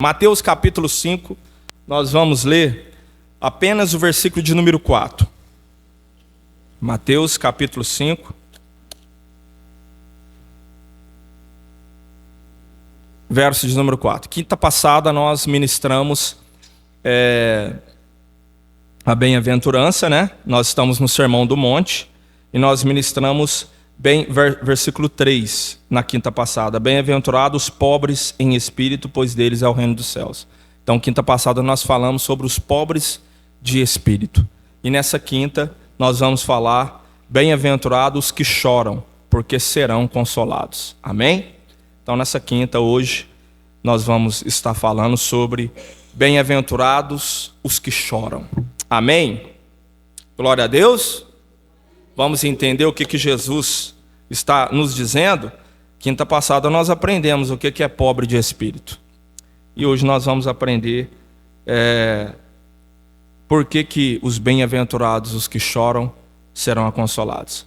Mateus capítulo 5, nós vamos ler apenas o versículo de número 4. Mateus capítulo 5, verso de número 4. Quinta passada nós ministramos a bem-aventurança, né? Nós estamos no Sermão do Monte e nós ministramos versículo 3 na quinta passada. Bem-aventurados os pobres em espírito, pois deles é o reino dos céus. Então, quinta passada nós falamos sobre os pobres de espírito. E nessa quinta nós vamos falar bem-aventurados os que choram, porque serão consolados. Amém? Então, nessa quinta, hoje, nós vamos estar falando sobre bem-aventurados os que choram. Amém? Glória a Deus. Vamos entender o que Jesus está nos dizendo. Quinta passada nós aprendemos o que é pobre de espírito. E hoje nós vamos aprender por que os bem-aventurados, os que choram, serão consolados.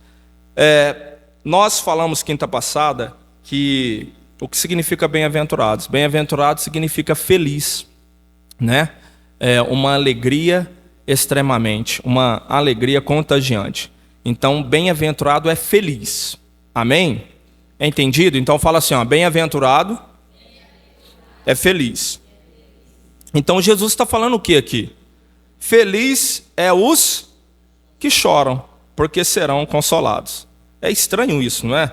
Nós falamos quinta passada que o que significa bem-aventurados? Bem-aventurado significa feliz, né? Uma alegria extremamente, uma alegria contagiante. Então, bem-aventurado é feliz. Amém? É entendido? Então fala assim, ó, bem-aventurado é feliz. Então Jesus está falando o que aqui? Feliz é os que choram, porque serão consolados. É estranho isso, não é?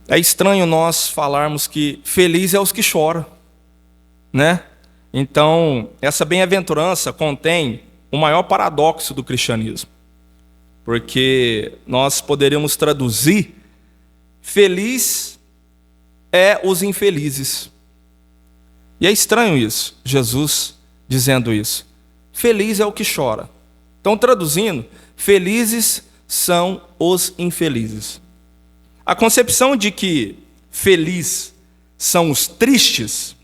É estranho nós falarmos que feliz é os que choram, né? Então, essa bem-aventurança contém o maior paradoxo do cristianismo. Porque nós poderíamos traduzir: feliz é os infelizes. E é estranho isso, Jesus dizendo isso. Feliz é o que chora. Então, traduzindo, felizes são os infelizes. A concepção de que feliz são os tristes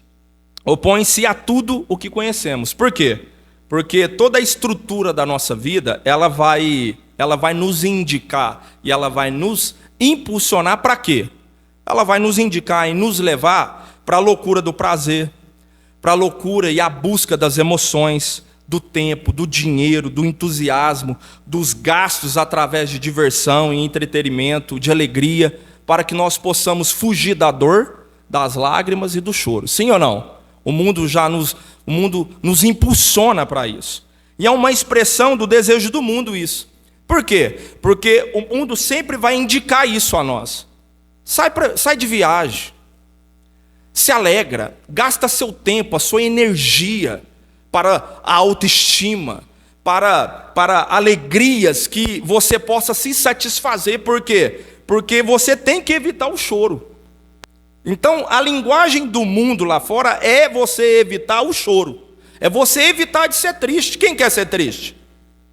opõe-se a tudo o que conhecemos. Por quê? Porque toda a estrutura da nossa vida, ela vai nos indicar e ela vai nos impulsionar para quê? Ela vai nos indicar e nos levar para a loucura do prazer, para a loucura e a busca das emoções, do tempo, do dinheiro, do entusiasmo, dos gastos através de diversão e entretenimento, de alegria, para que nós possamos fugir da dor, das lágrimas e do choro. Sim ou não? O mundo nos impulsiona para isso. E é uma expressão do desejo do mundo isso. Por quê? Porque o mundo sempre vai indicar isso a nós. Sai de viagem. Se alegra. Gasta seu tempo, a sua energia para a autoestima, para alegrias que você possa se satisfazer. Por quê? Porque você tem que evitar o choro. Então, a linguagem do mundo lá fora é você evitar o choro. É você evitar de ser triste. Quem quer ser triste?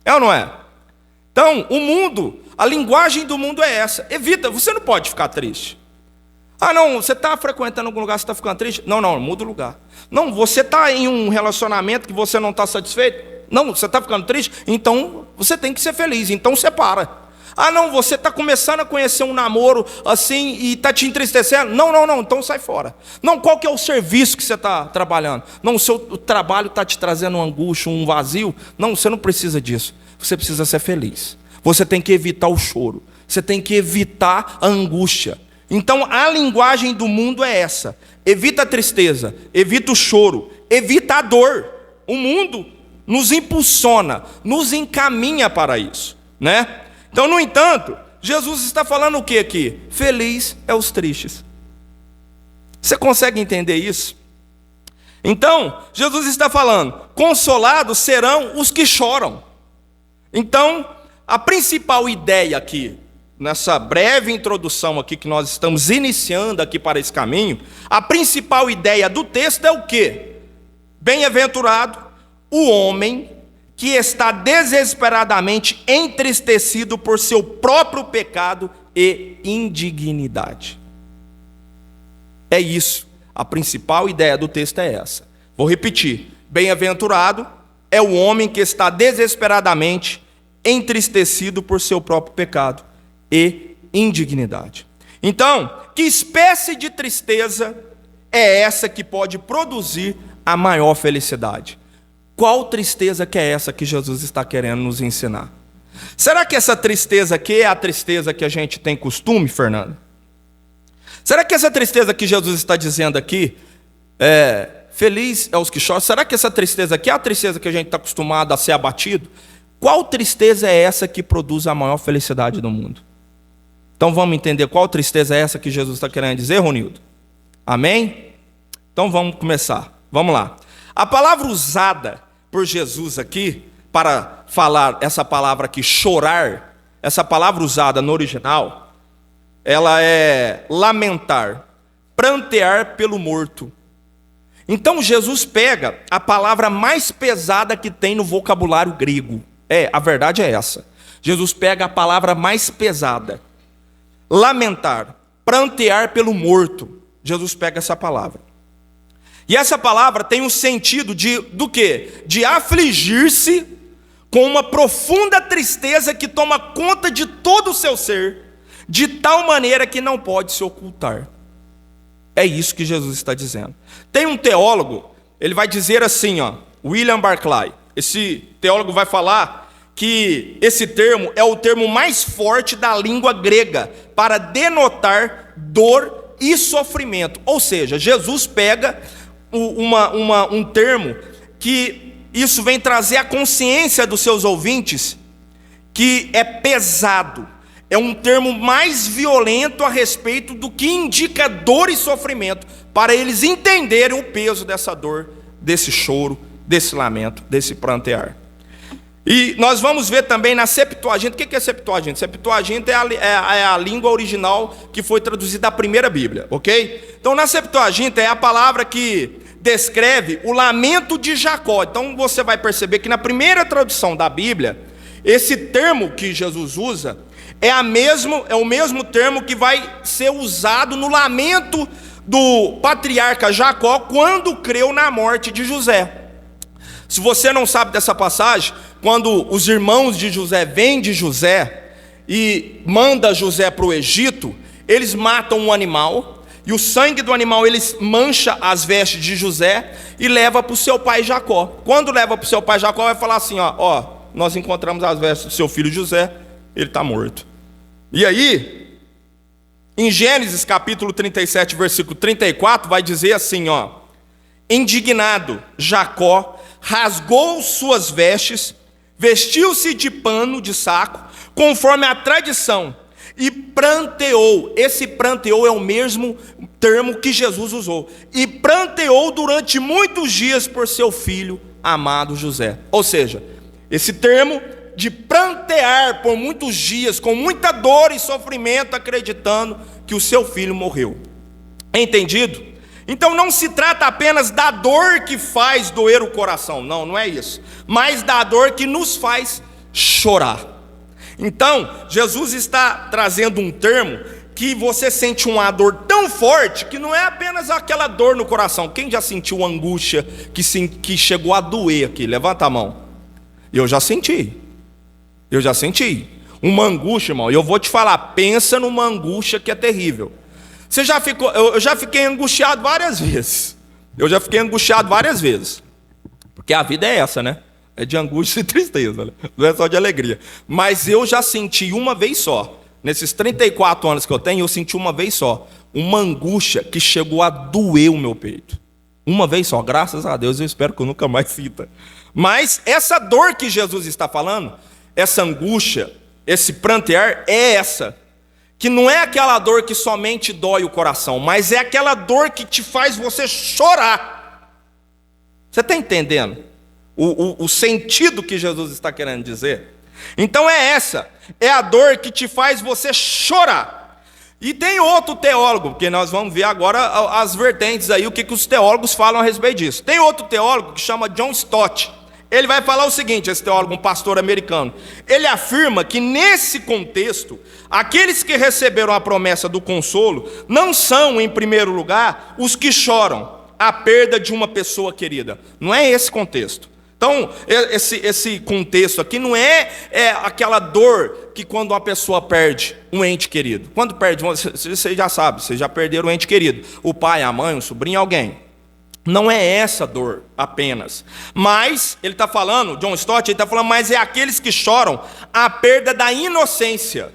É ou não é? Então, o mundo, a linguagem do mundo é essa. Evita, você não pode ficar triste. Ah, não, você está frequentando algum lugar, você está ficando triste? Não, muda o lugar. Não, você está em um relacionamento que você não está satisfeito? Não, você está ficando triste? Então, você tem que ser feliz, então separa. Ah, não, você está começando a conhecer um namoro assim e está te entristecendo? Não, então sai fora. Não, qual que é o serviço que você está trabalhando? Não, o seu trabalho está te trazendo uma angústia, um vazio? Não, você não precisa disso. Você precisa ser feliz. Você tem que evitar o choro. Você tem que evitar a angústia. Então, a linguagem do mundo é essa. Evita a tristeza, evita o choro, evita a dor. O mundo nos impulsiona, nos encaminha para isso, né? Então, no entanto, Jesus está falando o que aqui? Feliz é os tristes. Você consegue entender isso? Então, Jesus está falando, consolados serão os que choram. Então, a principal ideia aqui, nessa breve introdução aqui que nós estamos iniciando aqui para esse caminho, a principal ideia do texto é o quê? Bem-aventurado o homem que está desesperadamente entristecido por seu próprio pecado e indignidade. É isso. A principal ideia do texto é essa. Vou repetir. Bem-aventurado é o homem que está desesperadamente entristecido por seu próprio pecado e indignidade. Então, que espécie de tristeza é essa que pode produzir a maior felicidade. Qual tristeza que é essa que Jesus está querendo nos ensinar? Será que essa tristeza aqui é a tristeza que a gente tem costume, Fernando? Será que essa tristeza que Jesus está dizendo aqui, feliz é os que choram, será que essa tristeza aqui é a tristeza que a gente está acostumado a ser abatido? Qual tristeza é essa que produz a maior felicidade do mundo? Então vamos entender qual tristeza é essa que Jesus está querendo dizer, Ronildo? Amém? Então vamos começar. Vamos lá. A palavra usada por Jesus aqui, para falar essa palavra aqui, chorar, essa palavra usada no original, ela é lamentar, prantear pelo morto. Então Jesus pega a palavra mais pesada que tem no vocabulário grego. A verdade é essa. Jesus pega a palavra mais pesada. Lamentar, prantear pelo morto. Jesus pega essa palavra. E essa palavra tem um sentido do quê? De afligir-se com uma profunda tristeza que toma conta de todo o seu ser, de tal maneira que não pode se ocultar. É isso que Jesus está dizendo. Tem um teólogo, ele vai dizer assim, William Barclay. Esse teólogo vai falar que esse termo é o termo mais forte da língua grega para denotar dor e sofrimento. Ou seja, Jesus pega um termo que isso vem trazer a consciência dos seus ouvintes que é pesado. É um termo mais violento a respeito do que indica dor e sofrimento, para eles entenderem o peso dessa dor, desse choro, desse lamento, desse prantear. E nós vamos ver também na Septuaginta. O que é Septuaginta? Septuaginta é a língua original que foi traduzida da primeira Bíblia, ok? Então na Septuaginta é a palavra que descreve o lamento de Jacó. Então você vai perceber que na primeira tradução da Bíblia, esse termo que Jesus usa é o mesmo termo que vai ser usado no lamento do patriarca Jacó quando creu na morte de José. Se você não sabe dessa passagem, quando os irmãos de José vêm de José e mandam José para o Egito, eles matam um animal, e o sangue do animal eles mancha as vestes de José e leva para o seu pai Jacó. Quando leva para o seu pai Jacó, vai falar assim, nós encontramos as vestes do seu filho José, ele está morto. E aí, em Gênesis capítulo 37, versículo 34, vai dizer assim, indignado, Jacó rasgou suas vestes, vestiu-se de pano de saco, conforme a tradição, e pranteou. Esse pranteou é o mesmo termo que Jesus usou. E pranteou durante muitos dias por seu filho amado José. Ou seja, esse termo de prantear por muitos dias, com muita dor e sofrimento, acreditando que o seu filho morreu. Entendido? Então não se trata apenas da dor que faz doer o coração, não é isso, mas da dor que nos faz chorar. Então Jesus está trazendo um termo que você sente uma dor tão forte que não é apenas aquela dor no coração. Quem já sentiu angústia que chegou a doer aqui? Levanta a mão. Eu já senti uma angústia, irmão. E eu vou te falar, pensa numa angústia que é terrível. Eu já fiquei angustiado várias vezes. Porque a vida é essa, né? É de angústia e tristeza, né? Não é só de alegria. Mas eu já senti uma vez só. Nesses 34 anos que eu tenho, eu senti uma vez só uma angústia que chegou a doer o meu peito. Uma vez só, graças a Deus, eu espero que eu nunca mais sinta. Mas essa dor que Jesus está falando, essa angústia, esse prantear, é essa. Que não é aquela dor que somente dói o coração, mas é aquela dor que te faz você chorar. Você está entendendo o sentido que Jesus está querendo dizer? Então é a dor que te faz você chorar. E tem outro teólogo, porque nós vamos ver agora as vertentes aí, o que os teólogos falam a respeito disso. Tem outro teólogo que chama John Stott. Ele vai falar o seguinte, esse teólogo, um pastor americano. Ele afirma que nesse contexto, aqueles que receberam a promessa do consolo não são, em primeiro lugar, os que choram a perda de uma pessoa querida. Não é esse contexto. Então, esse contexto aqui não é aquela dor que quando uma pessoa perde um ente querido. Quando perde, você já sabe, vocês já perderam um ente querido. O pai, a mãe, um sobrinho, alguém. Não é essa dor apenas. Mas, ele está falando, John Stott, ele está falando, mas é aqueles que choram a perda da inocência,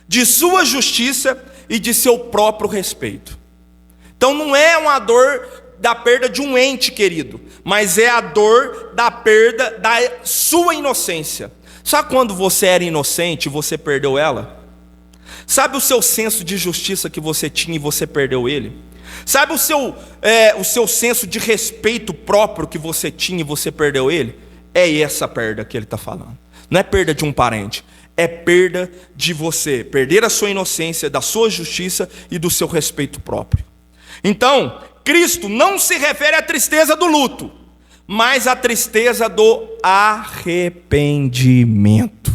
de sua justiça e de seu próprio respeito. Então não é uma dor da perda de um ente querido, mas é a dor da perda da sua inocência. Sabe quando você era inocente e você perdeu ela? Sabe o seu senso de justiça que você tinha e você perdeu ele? Sabe o seu senso de respeito próprio que você tinha e você perdeu ele? É essa perda que ele está falando. Não é perda de um parente, é perda de você perder a sua inocência, da sua justiça e do seu respeito próprio. Então, Cristo não se refere à tristeza do luto, mas à tristeza do arrependimento.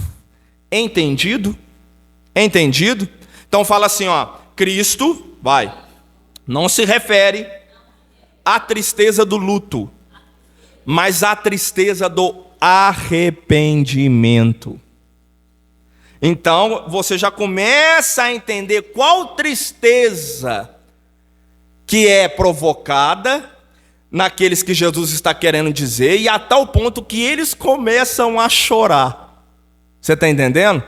Entendido? Entendido? Então fala assim, ó, Cristo, não se refere à tristeza do luto, mas à tristeza do arrependimento. Então você já começa a entender qual tristeza que é provocada naqueles que Jesus está querendo dizer, e a tal ponto que eles começam a chorar. Você está entendendo?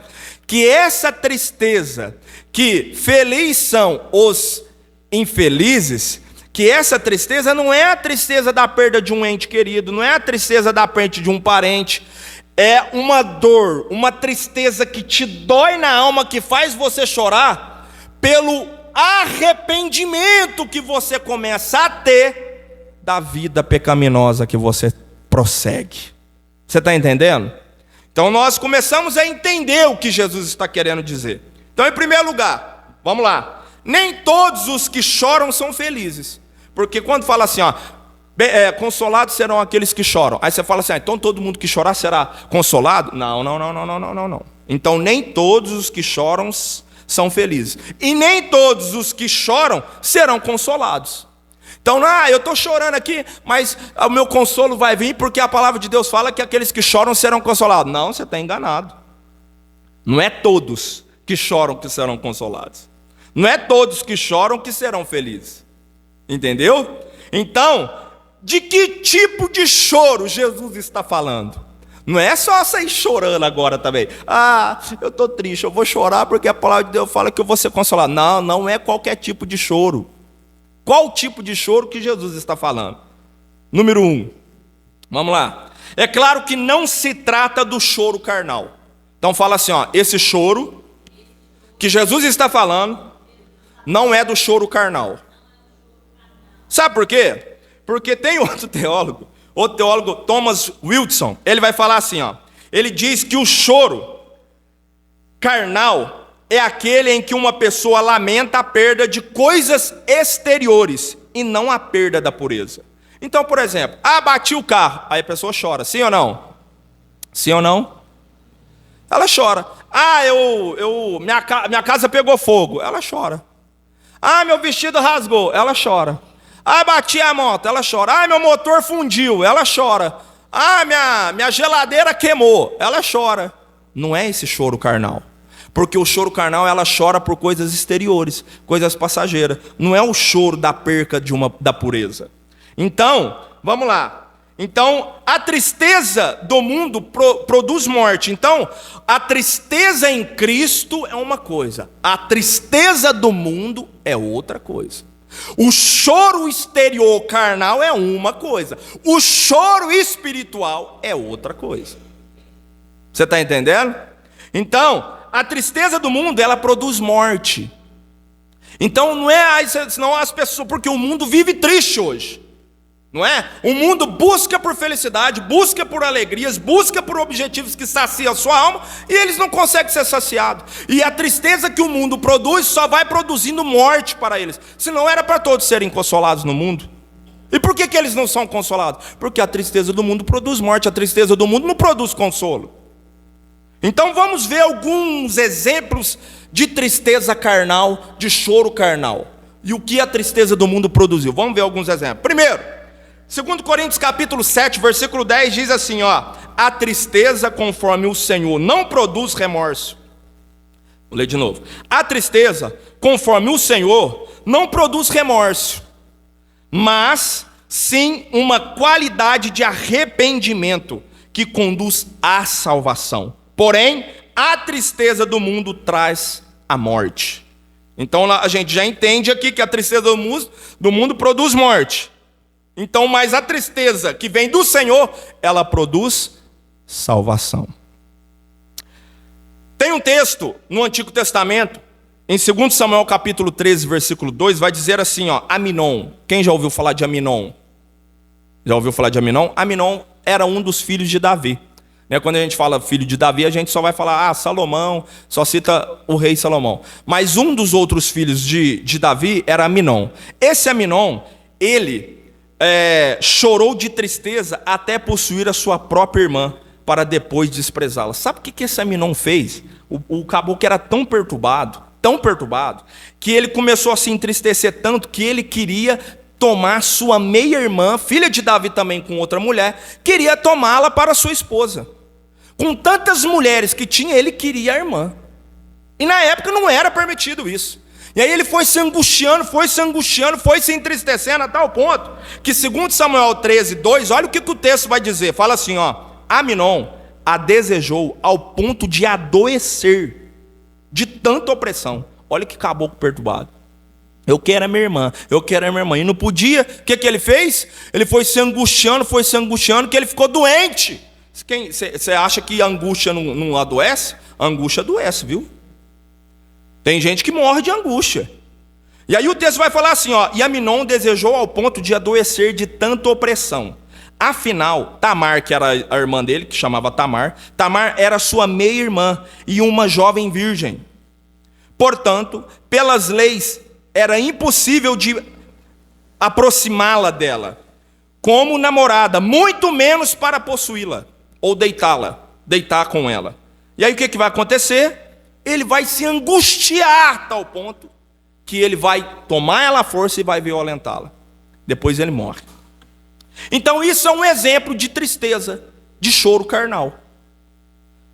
Que essa tristeza, que felizes são os infelizes, que essa tristeza não é a tristeza da perda de um ente querido, não é a tristeza da perda de um parente, é uma dor, uma tristeza que te dói na alma, que faz você chorar pelo arrependimento que você começa a ter da vida pecaminosa que você prossegue. Você está entendendo? Então nós começamos a entender o que Jesus está querendo dizer. Então, em primeiro lugar, vamos lá. Nem todos os que choram são felizes. Porque quando fala assim, ó, consolados serão aqueles que choram. Aí você fala assim, então todo mundo que chorar será consolado? Não. Então nem todos os que choram são felizes. E nem todos os que choram serão consolados. Então, eu estou chorando aqui, mas o meu consolo vai vir porque a palavra de Deus fala que aqueles que choram serão consolados. Não, você está enganado. Não é todos que choram que serão consolados. Não é todos que choram que serão felizes. Entendeu? Então, de que tipo de choro Jesus está falando? Não é só sair chorando agora também. Eu estou triste, eu vou chorar porque a palavra de Deus fala que eu vou ser consolado. Não é qualquer tipo de choro. Qual tipo de choro que Jesus está falando? Número 1. Vamos lá. É claro que não se trata do choro carnal. Então fala assim, ó, esse choro que Jesus está falando não é do choro carnal. Sabe por quê? Porque tem outro teólogo, Thomas Wilson, ele vai falar assim, ó, ele diz que o choro carnal é aquele em que uma pessoa lamenta a perda de coisas exteriores e não a perda da pureza. Então, por exemplo, bati o carro, aí a pessoa chora, sim ou não? Sim ou não? Ela chora. Minha casa pegou fogo, ela chora. Meu vestido rasgou, ela chora. Bati a moto, ela chora. Meu motor fundiu, ela chora. Minha geladeira queimou, ela chora. Não é esse choro carnal. Porque o choro carnal, ela chora por coisas exteriores, coisas passageiras. Não é o choro da perca da pureza. Então, vamos lá. Então, a tristeza do mundo produz morte. Então, a tristeza em Cristo é uma coisa. A tristeza do mundo é outra coisa. O choro exterior carnal é uma coisa. O choro espiritual é outra coisa. Você está entendendo? Então, a tristeza do mundo, ela produz morte. Então não é senão as pessoas, porque o mundo vive triste hoje. Não é? O mundo busca por felicidade, busca por alegrias, busca por objetivos que saciam a sua alma, e eles não conseguem ser saciados. E a tristeza que o mundo produz só vai produzindo morte para eles. Senão era para todos serem consolados no mundo. E por que eles não são consolados? Porque a tristeza do mundo produz morte, a tristeza do mundo não produz consolo. Então vamos ver alguns exemplos de tristeza carnal, de choro carnal. E o que a tristeza do mundo produziu. Vamos ver alguns exemplos. Primeiro, 2 Coríntios capítulo 7, versículo 10 diz assim, ó: a tristeza conforme o Senhor não produz remorso, Vou ler de novo. A tristeza, conforme o Senhor, não produz remorso, mas sim uma qualidade de arrependimento que conduz à salvação. Porém, a tristeza do mundo traz a morte. Então a gente já entende aqui que a tristeza do mundo produz morte. Então, mas a tristeza que vem do Senhor, ela produz salvação. Tem um texto no Antigo Testamento, em 2 Samuel capítulo 13, versículo 2, vai dizer assim, ó, Aminon. Quem já ouviu falar de Aminon? Já ouviu falar de Aminon? Aminon era um dos filhos de Davi. Quando a gente fala filho de Davi, a gente só vai falar, Salomão, só cita o rei Salomão. Mas um dos outros filhos de Davi era Aminon. Esse Aminon, ele chorou de tristeza até possuir a sua própria irmã, para depois desprezá-la. Sabe o que esse Aminon fez? O caboclo era tão perturbado, que ele começou a se entristecer tanto que ele queria tomar sua meia-irmã, filha de Davi também com outra mulher, queria tomá-la para sua esposa. Com tantas mulheres que tinha, ele queria a irmã. E na época não era permitido isso. E aí ele foi se angustiando, foi se entristecendo a tal ponto que, segundo Samuel 13, 2, olha o que o texto vai dizer. Fala assim, ó, Aminon a desejou ao ponto de adoecer de tanta opressão. Olha que caboclo perturbado. Eu quero a minha irmã. E não podia. O que ele fez? Ele foi se angustiando, que ele ficou doente. Você acha que a angústia não adoece? A angústia adoece, viu? Tem gente que morre de angústia. E aí o texto vai falar assim, ó, e Aminon desejou ao ponto de adoecer de tanta opressão. Afinal, Tamar, que era a irmã dele, que chamava Tamar era sua meia-irmã e uma jovem virgem. Portanto, pelas leis, era impossível de aproximá-la dela como namorada, muito menos para possuí-la ou deitar com ela. E aí o que vai acontecer? Ele vai se angustiar a tal ponto que ele vai tomar ela à força e vai violentá-la. Depois ele morre. Então isso é um exemplo de tristeza, de choro carnal.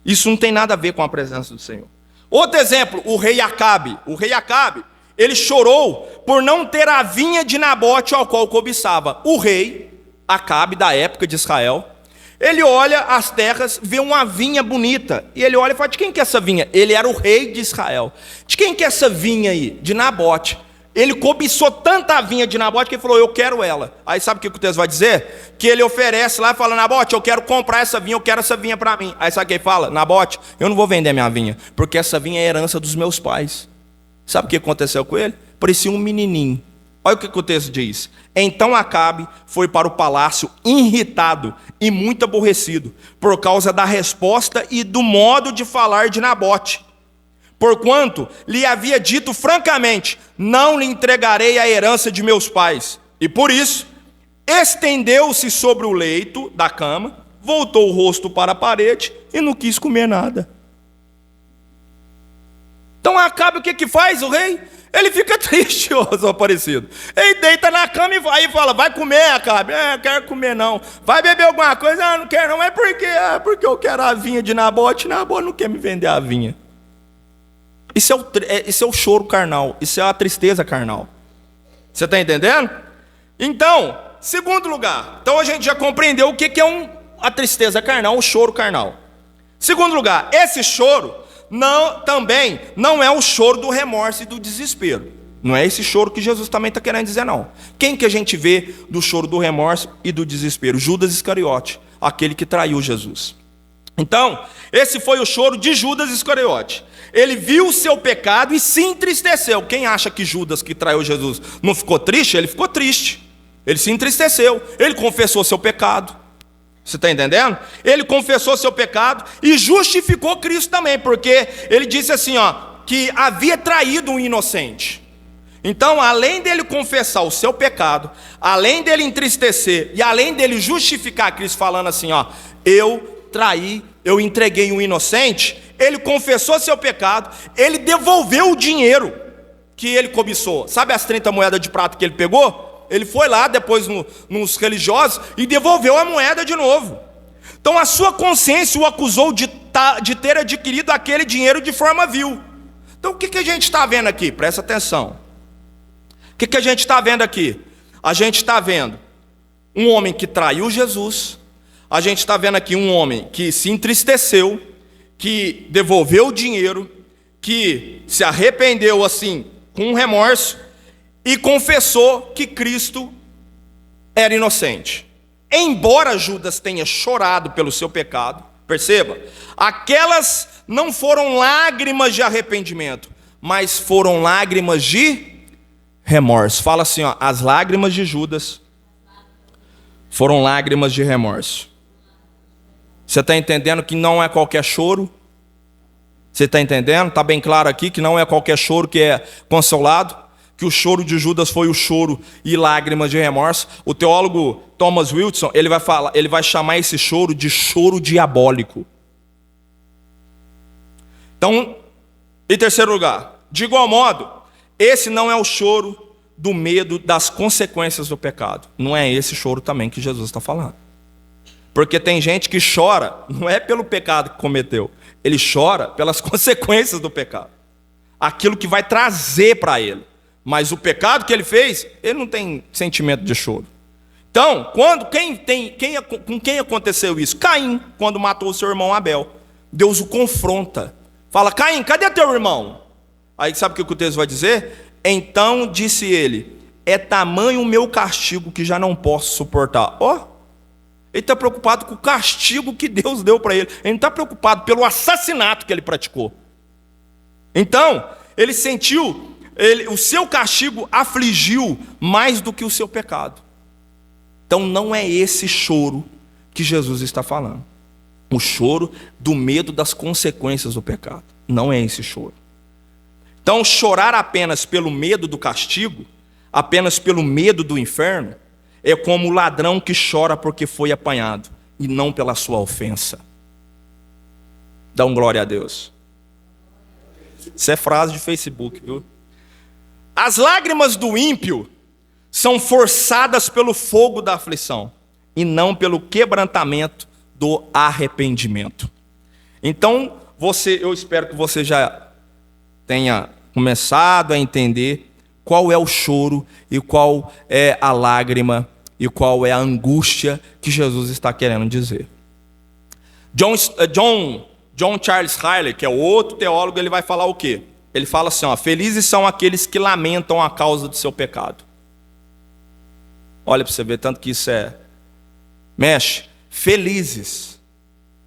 Isso não tem nada a ver com a presença do Senhor. Outro exemplo, o rei Acabe. O rei Acabe, ele chorou por não ter a vinha de Nabote ao qual cobiçava. O rei Acabe, da época de Israel, ele olha as terras, vê uma vinha bonita, e ele olha e fala, de quem que é essa vinha? Ele era o rei de Israel. De quem que é essa vinha aí? De Nabote. Ele cobiçou tanta vinha de Nabote que ele falou, eu quero ela. Aí sabe o que o texto vai dizer? Que ele oferece lá e fala, Nabote, eu quero comprar essa vinha, eu quero essa vinha para mim. Aí sabe o que ele fala? Nabote, eu não vou vender minha vinha, porque essa vinha é herança dos meus pais. Sabe o que aconteceu com ele? Parecia um menininho. Olha o que o texto diz. Então Acabe foi para o palácio irritado e muito aborrecido, por causa da resposta e do modo de falar de Nabote. Porquanto lhe havia dito francamente, não lhe entregarei a herança de meus pais. E por isso, estendeu-se sobre o leito da cama, voltou o rosto para a parede e não quis comer nada. Então Acabe o que faz o rei? Ele fica triste, ó, Aparecido. Ele deita na cama e vai e fala, vai comer, Acabe? Não quero comer não. Vai beber alguma coisa? Não quero não. É porque eu quero a vinha de Nabote. Nabote não quer me vender a vinha. Isso é o choro carnal. Isso é a tristeza carnal. Você está entendendo? Então, segundo lugar. Então a gente já compreendeu o que é a tristeza carnal, o choro carnal. Segundo lugar, esse choro também não é o choro do remorso e do desespero. Não é esse choro que Jesus também está querendo dizer, não. Quem que a gente vê do choro do remorso e do desespero? Judas Iscariote, aquele que traiu Jesus. Então, esse foi o choro de Judas Iscariote. Ele viu o seu pecado e se entristeceu. Quem acha que Judas, que traiu Jesus, não ficou triste? Ele ficou triste. Ele se entristeceu. Ele confessou seu pecado. Você está entendendo? Ele confessou seu pecado e justificou Cristo também, porque ele disse assim, ó, que havia traído um inocente. Então, além dele confessar o seu pecado, além dele entristecer e além dele justificar Cristo falando assim, ó, eu traí, eu entreguei um inocente, ele confessou seu pecado, ele devolveu o dinheiro que ele cobiçou. Sabe as 30 moedas de prata que ele pegou? Ele foi lá depois nos religiosos e devolveu a moeda de novo. Então a sua consciência o acusou de ter adquirido aquele dinheiro de forma vil. Então o que a gente está vendo aqui? Presta atenção. O que a gente está vendo aqui? A gente está vendo um homem que traiu Jesus. A gente está vendo aqui um homem que se entristeceu, que devolveu o dinheiro, que se arrependeu assim, com remorso, e confessou que Cristo era inocente. Embora Judas tenha chorado pelo seu pecado, perceba, aquelas não foram lágrimas de arrependimento, mas foram lágrimas de remorso. Fala assim, ó, as lágrimas de Judas foram lágrimas de remorso. Você está entendendo que não é qualquer choro? Você está entendendo? Está bem claro aqui que não é qualquer choro que é consolado, que o choro de Judas foi o choro e lágrimas de remorso. O teólogo Thomas Wilson, ele vai chamar esse choro de choro diabólico. Então, em terceiro lugar, de igual modo, esse não é o choro do medo das consequências do pecado. Não é esse choro também que Jesus está falando. Porque tem gente que chora, não é pelo pecado que cometeu, ele chora pelas consequências do pecado. Aquilo que vai trazer para ele. Mas o pecado que ele fez, ele não tem sentimento de choro. Então, com quem aconteceu isso? Caim, quando matou o seu irmão Abel. Deus o confronta. Fala, Caim, cadê teu irmão? Aí sabe o que o texto vai dizer? Então disse ele, é tamanho o meu castigo que já não posso suportar. Ele está preocupado com o castigo que Deus deu para ele. Ele não está preocupado pelo assassinato que ele praticou. Então, ele sentiu, o seu castigo afligiu mais do que o seu pecado. Então, não é esse choro que Jesus está falando. O choro do medo das consequências do pecado. Não é esse choro. Então, chorar apenas pelo medo do castigo, apenas pelo medo do inferno, é como o ladrão que chora porque foi apanhado, e não pela sua ofensa. Dá um glória a Deus. Isso é frase de Facebook, viu? As lágrimas do ímpio são forçadas pelo fogo da aflição, e não pelo quebrantamento do arrependimento. Então, eu espero que você já tenha começado a entender qual é o choro e qual é a lágrima e qual é a angústia que Jesus está querendo dizer. John Charles Riley, que é outro teólogo, ele vai falar o quê? Ele fala assim, felizes são aqueles que lamentam a causa do seu pecado. Olha para você ver, tanto que isso mexe. Felizes.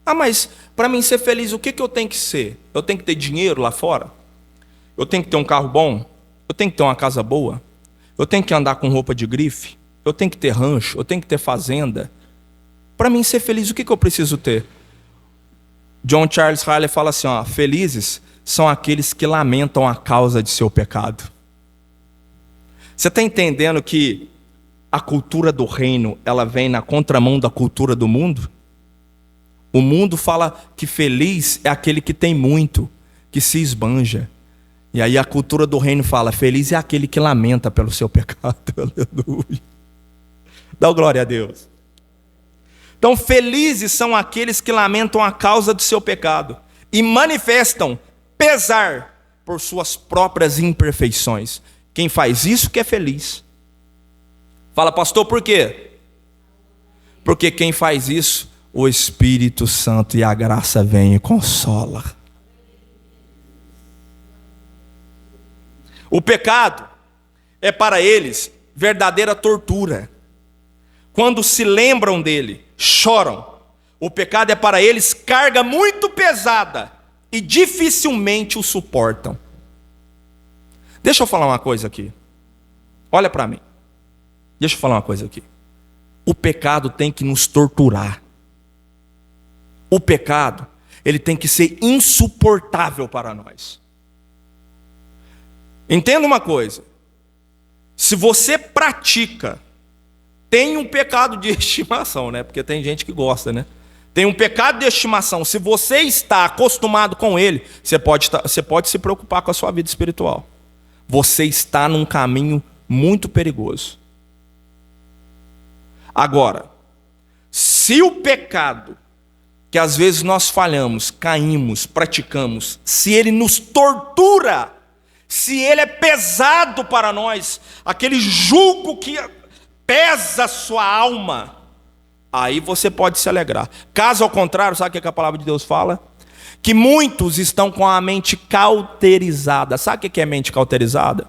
Mas para mim ser feliz, o que eu tenho que ser? Eu tenho que ter dinheiro lá fora? Eu tenho que ter um carro bom? Eu tenho que ter uma casa boa? Eu tenho que andar com roupa de grife? Eu tenho que ter rancho? Eu tenho que ter fazenda? Para mim ser feliz, o que eu preciso ter? John Charles Riley fala assim, felizes são aqueles que lamentam a causa de seu pecado. Você está entendendo que a cultura do reino, ela vem na contramão da cultura do mundo? O mundo fala que feliz é aquele que tem muito, que se esbanja. E aí a cultura do reino fala, feliz é aquele que lamenta pelo seu pecado. Aleluia. Dá glória a Deus. Então, felizes são aqueles que lamentam a causa do seu pecado e manifestam pesar por suas próprias imperfeições. Quem faz isso que é feliz. Fala, pastor, por quê? Porque quem faz isso, o Espírito Santo e a graça vem e consola. O pecado é para eles verdadeira tortura. Quando se lembram dele, choram. O pecado é para eles carga muito pesada e dificilmente o suportam. Deixa eu falar uma coisa aqui. Olha para mim. Deixa eu falar uma coisa aqui. O pecado tem que nos torturar. O pecado, ele tem que ser insuportável para nós. Entenda uma coisa. Se você pratica, tem um pecado de estimação, né? Porque tem gente que gosta, né? Tem um pecado de estimação. Se você está acostumado com ele, você pode se preocupar com a sua vida espiritual. Você está num caminho muito perigoso. Agora, se o pecado que às vezes nós falhamos, caímos, praticamos, se ele nos tortura, se ele é pesado para nós, aquele jugo que pesa a sua alma, aí você pode se alegrar. Caso ao contrário, sabe o que a palavra de Deus fala? Que muitos estão com a mente cauterizada. Sabe o que é mente cauterizada?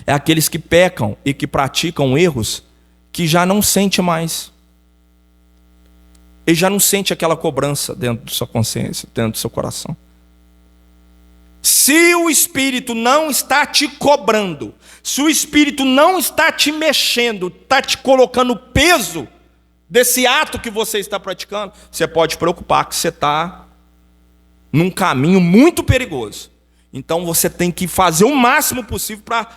É aqueles que pecam e que praticam erros que já não sente mais. Ele já não sente aquela cobrança dentro da sua consciência, dentro do seu coração. Se o Espírito não está te cobrando, se o Espírito não está te mexendo, está te colocando peso desse ato que você está praticando, você pode se preocupar que você está num caminho muito perigoso. Então você tem que fazer o máximo possível para...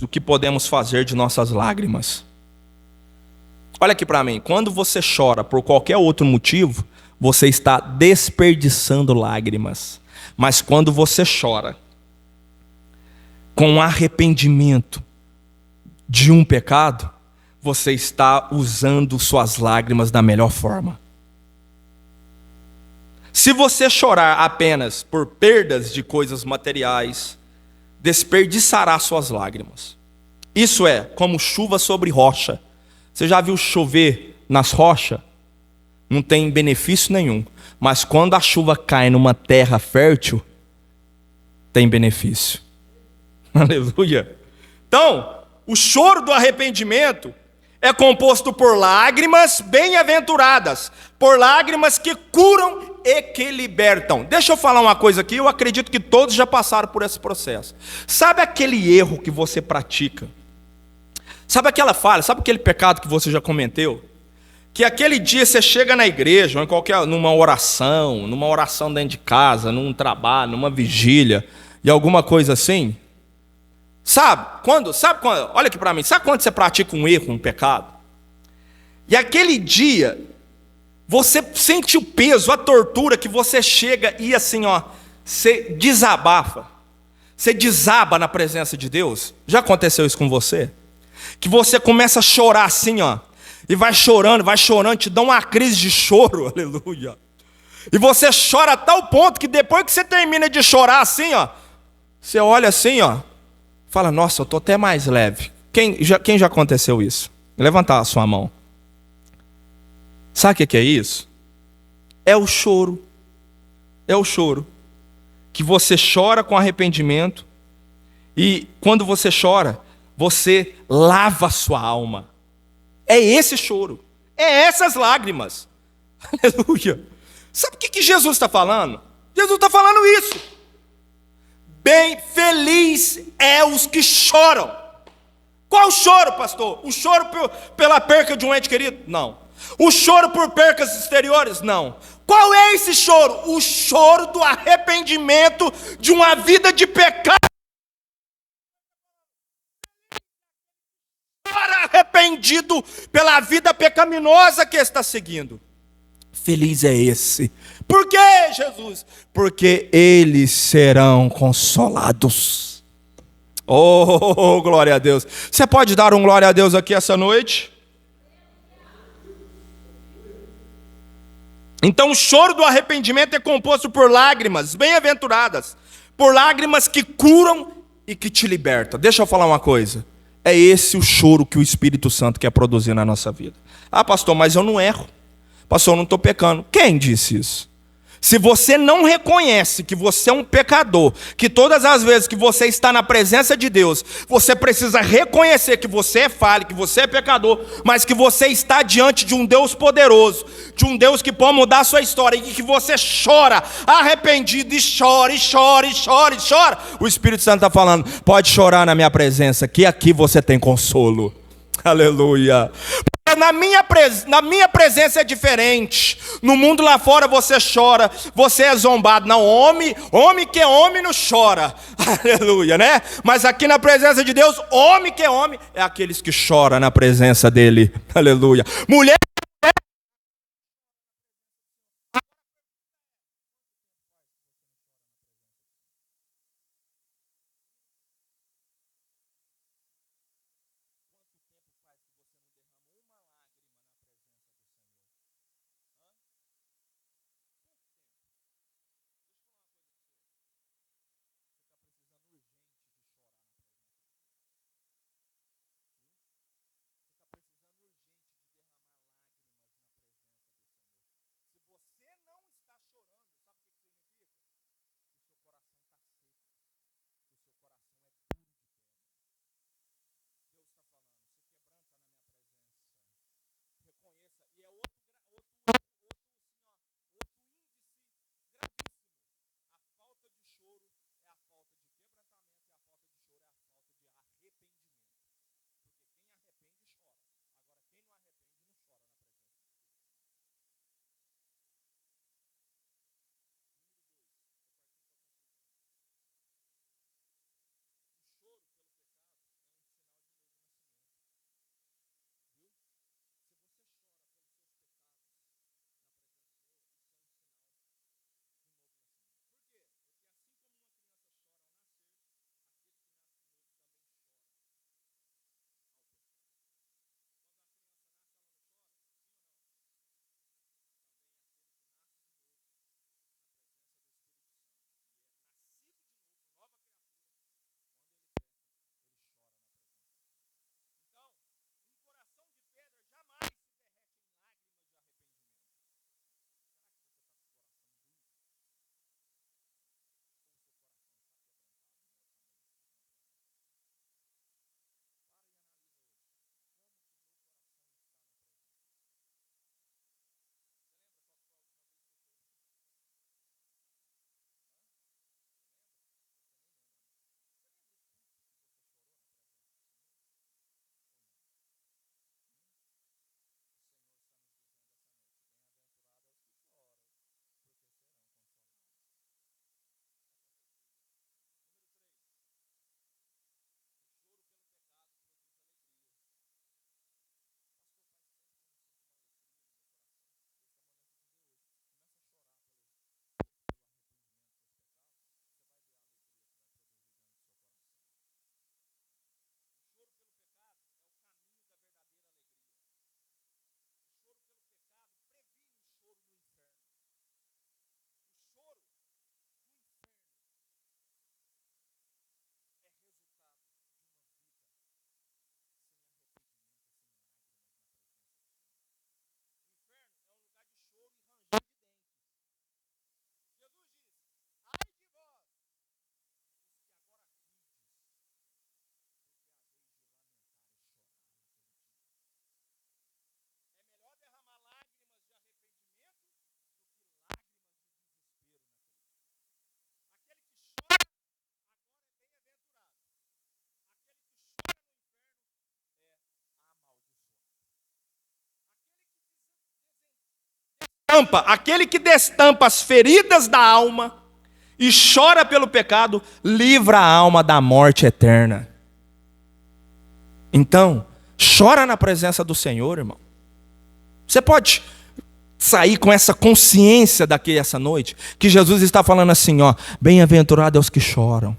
O que podemos fazer de nossas lágrimas. Olha aqui para mim, quando você chora por qualquer outro motivo, você está desperdiçando lágrimas. Mas quando você chora com arrependimento de um pecado, você está usando suas lágrimas da melhor forma. Se você chorar apenas por perdas de coisas materiais, desperdiçará suas lágrimas. Isso é como chuva sobre rocha. Você já viu chover nas rochas? Não tem benefício nenhum. Mas quando a chuva cai numa terra fértil, tem benefício. Aleluia. Então, o choro do arrependimento é composto por lágrimas bem-aventuradas, por lágrimas que curam e que libertam. Deixa eu falar uma coisa aqui, eu acredito que todos já passaram por esse processo. Sabe aquele erro que você pratica? Sabe aquela falha? Sabe aquele pecado que você já cometeu? Que aquele dia você chega na igreja, ou numa oração dentro de casa, num trabalho, numa vigília, e alguma coisa assim. Sabe quando? Olha aqui para mim. Sabe quando você pratica um erro, um pecado? E aquele dia você sente o peso, a tortura, que você chega e assim, você desabafa. Você desaba na presença de Deus. Já aconteceu isso com você? Que você começa a chorar assim, e vai chorando, te dá uma crise de choro, aleluia. E você chora a tal ponto que depois que você termina de chorar assim, você olha assim, fala, nossa, eu estou até mais leve. Quem já aconteceu isso? Levanta a sua mão. Sabe o que é isso? É o choro. É o choro. Que você chora com arrependimento. E quando você chora, você lava a sua alma. É esse choro. É essas lágrimas. Aleluia. Sabe o que Jesus está falando? Jesus está falando isso. Bem feliz é os que choram. Qual choro, pastor? O choro pela perca de um ente querido? Não. O choro por percas exteriores? Não. Qual é esse choro? O choro do arrependimento de uma vida de pecado. Arrependido pela vida pecaminosa que está seguindo. Feliz é esse. Por quê, Jesus? Porque eles serão consolados. Oh, glória a Deus. Você pode dar um glória a Deus aqui essa noite? Então o choro do arrependimento é composto por lágrimas bem-aventuradas, por lágrimas que curam e que te libertam. Deixa eu falar uma coisa. É esse o choro que o Espírito Santo quer produzir na nossa vida. Ah, pastor, mas eu não erro. Pastor, eu não estou pecando. Quem disse isso? Se você não reconhece que você é um pecador, que todas as vezes que você está na presença de Deus, você precisa reconhecer que você é falho, que você é pecador, mas que você está diante de um Deus poderoso, de um Deus que pode mudar a sua história, e que você chora arrependido, e chora, e chora, e chora, e chora. O Espírito Santo está falando, pode chorar na minha presença, que aqui você tem consolo. Aleluia. Na minha presença é diferente. No mundo lá fora você chora, você é zombado. Não, homem que é homem não chora. Aleluia, né? Mas aqui na presença de Deus, homem que é homem é aqueles que choram na presença dele. Aleluia. Mulher. Aquele que destampa as feridas da alma e chora pelo pecado, livra a alma da morte eterna. Então, chora na presença do Senhor, irmão. Você pode sair com essa consciência daqui essa noite, que Jesus está falando assim, ó, bem-aventurado é os que choram.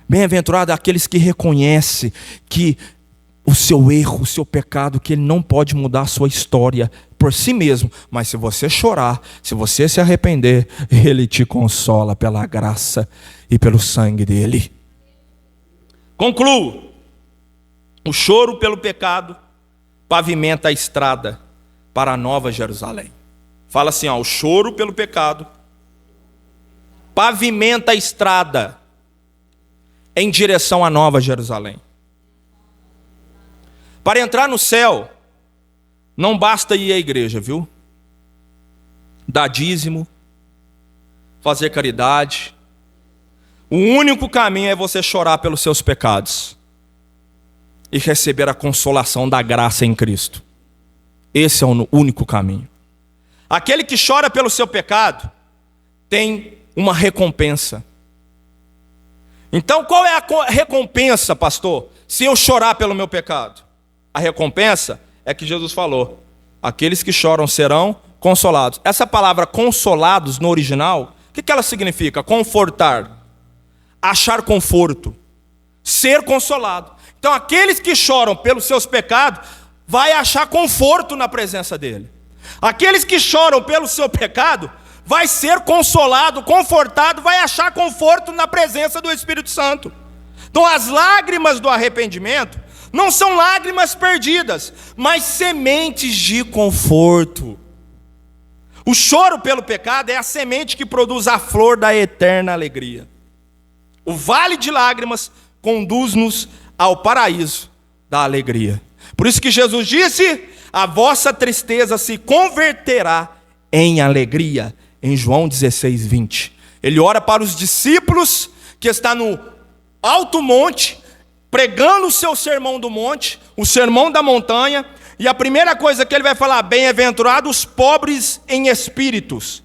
Bem-aventurado é aqueles que reconhecem que o seu erro, o seu pecado, que ele não pode mudar a sua história por si mesmo, mas se você chorar, se você se arrepender, ele te consola pela graça e pelo sangue dele. Concluo. O choro pelo pecado pavimenta a estrada para a Nova Jerusalém. Fala assim, ó, o choro pelo pecado pavimenta a estrada em direção à Nova Jerusalém. Para entrar no céu, não basta ir à igreja, viu? Dar dízimo, fazer caridade. O único caminho é você chorar pelos seus pecados. e receber a consolação da graça em Cristo. Esse é o único caminho. Aquele que chora pelo seu pecado tem uma recompensa. Então, qual é a recompensa, pastor, se eu chorar pelo meu pecado? A recompensa é que Jesus falou: aqueles que choram serão consolados. Essa palavra consolados no original, o que ela significa? Confortar, achar conforto, ser consolado. Então, aqueles que choram pelos seus pecados vai achar conforto na presença dele. Aqueles que choram pelo seu pecado vai ser consolado, confortado, vai achar conforto na presença do Espírito Santo. Então as lágrimas do arrependimento não são lágrimas perdidas, mas sementes de conforto. O choro pelo pecado é a semente que produz a flor da eterna alegria. O vale de lágrimas conduz-nos ao paraíso da alegria. Por isso que Jesus disse: a vossa tristeza se converterá em alegria. Em João 16, 20. Ele ora para os discípulos que está no alto monte, pregando o seu sermão do monte, o sermão da montanha, e a primeira coisa que ele vai falar: bem-aventurados os pobres em espíritos,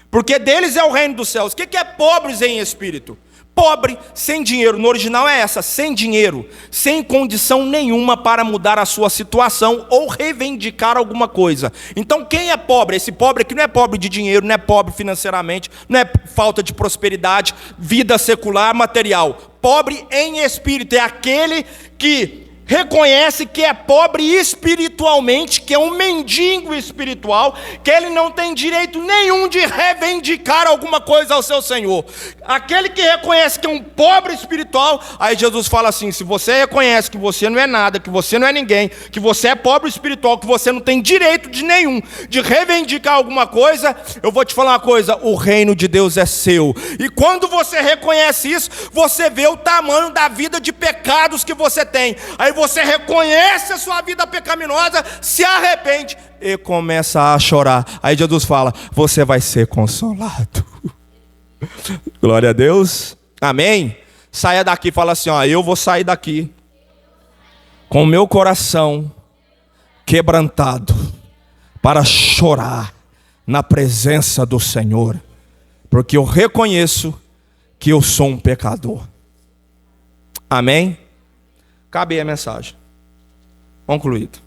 porque deles é o reino dos céus. O que é pobres em espírito? Pobre, sem dinheiro. No original é essa: sem dinheiro, sem condição nenhuma para mudar a sua situação ou reivindicar alguma coisa. Então quem é pobre? Esse pobre aqui não é pobre de dinheiro, não é pobre financeiramente, não é falta de prosperidade, vida secular, material. Pobre em espírito é aquele que reconhece que é pobre espiritualmente, que é um mendigo espiritual, que ele não tem direito nenhum de reivindicar alguma coisa ao seu Senhor. Aquele que reconhece que é um pobre espiritual, aí Jesus fala assim: se você reconhece que você não é nada, que você não é ninguém, que você é pobre espiritual, que você não tem direito de nenhum de reivindicar alguma coisa, eu vou te falar uma coisa: o reino de Deus é seu. E quando você reconhece isso, você vê o tamanho da vida de pecados que você tem. Aí você reconhece a sua vida pecaminosa, se arrepende e começa a chorar. Aí Jesus fala: você vai ser consolado. Glória a Deus. Amém. Saia daqui e fala assim: ó, eu vou sair daqui com o meu coração quebrantado para chorar na presença do Senhor, porque eu reconheço que eu sou um pecador. Amém. Cabe aí a mensagem. Concluído.